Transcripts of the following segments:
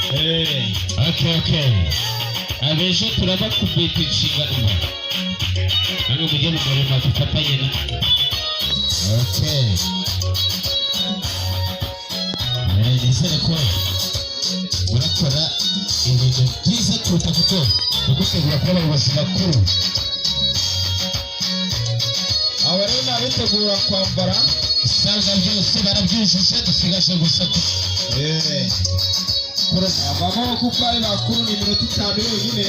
Okay. Abejo turaba kubita inshingano. Hano mujye mu murimo dufatanye na. Okay. Nizere ko murakora ibintu byiza kuruta kuko gutegura kuba abayobozi bakuru. Aba rero n'abitegura kwambara isanga byose barabyujuje dusigaje gusa abagabo kuko ari bakuru ni iminota 5 yonyine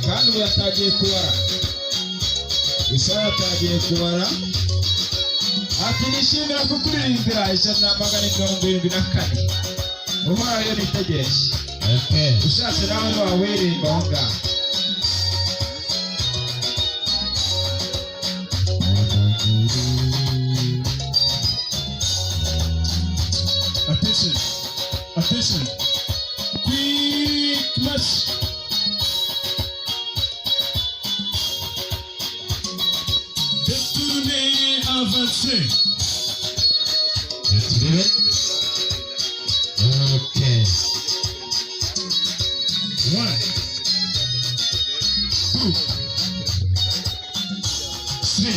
kandi ubu yatagiye kubara isaha yatagiye kubara ati nishimira kukuririmbira 174 uhoraho iyo nitegereje ushatse nawe wawiririmba aho ngaho. Attention, quick march. Détourner, avancer. Okay. 1, 2, 3,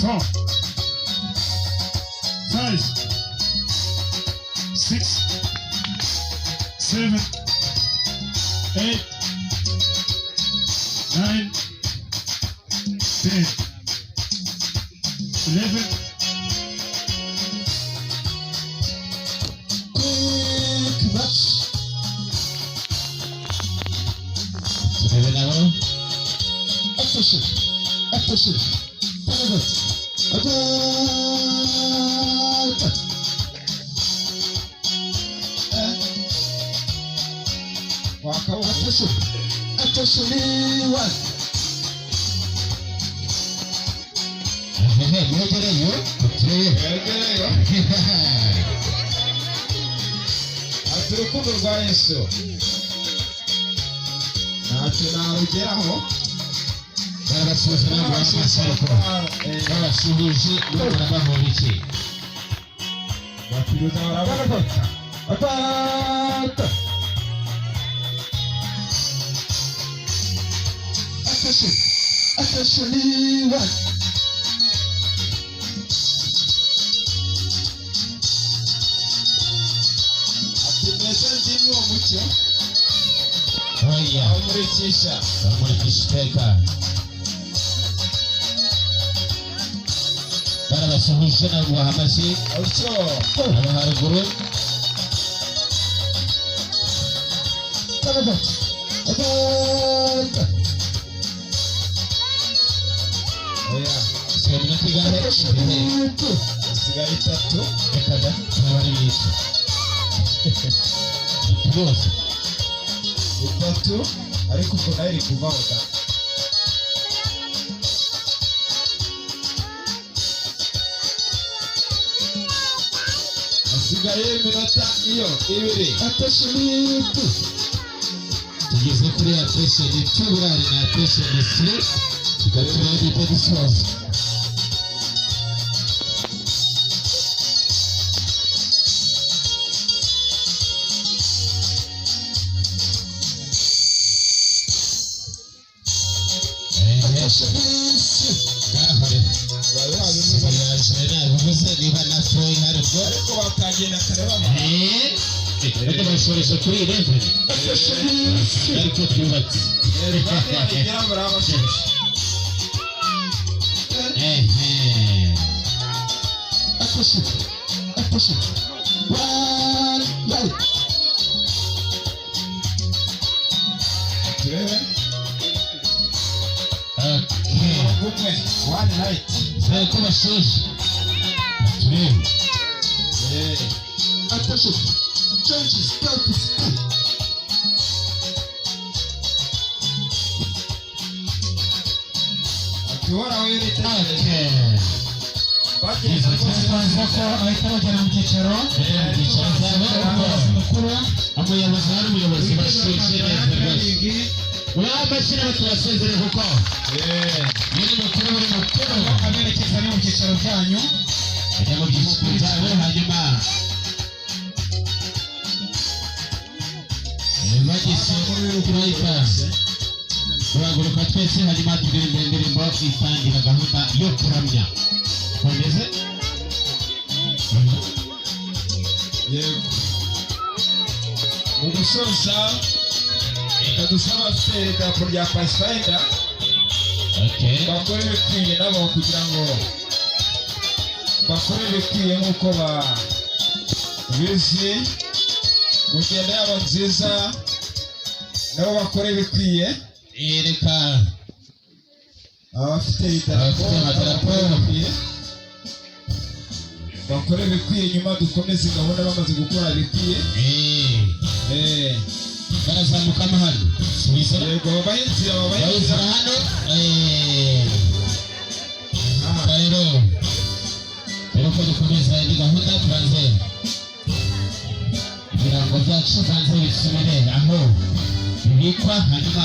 4, 5, 6, 7, 8, 9, 10, 11. Quick march. Attention. Attention, one. Urukundo rwa Yesu ntacyo narugeraho barabasuhuza barabasuhuje barabahobiki baturuza barabagota Attention, one. Amurikisha barabasuhuje na guhamashyi abaharuguru sigaye 3 ekada abari bisi bose 3 ariko ko nayo kuvaho da asigaye iminota iyo 2. Attention, tugeze kuri attention 2 na attention 3 tugatuma ibyo dusoza. Basoresha kuri level ariko twubatse attention one night kuma shoes attention changes status. Akiwara wewe tayari. Baje sasa ahitamo jana mkicero. Mkuru amuyobozi hari umuyobozi bashoje neza. Urabashira batubasezere kuko. Yiri mukuru muri mukuru aberekeza mu mkicero byanyu. Ajya mu byiciro byawe hanyuma turahita turahaguruka twese hanyuma turirimba indirimbo itangira gahunda yo kuramya. Komeze. Yego. Mu gusoza reka dusaba abafite idarapo rya Pathfinder bakore ibikwiye nabo kugira ngo bakore ibikwiye nk'uko babizi mu ngendo yabo nziza nabo bakore ibikwiye. Reka abafite idarapo bakore ibikwiye nyuma dukomeze gahunda bamaze gukora ibikwiye. barazamuka hano. Yego babahinzi hano. Rero ko dukomeza iyi gahunda tubanze ibirango byacu banze bisubire aho bibikwa hanyuma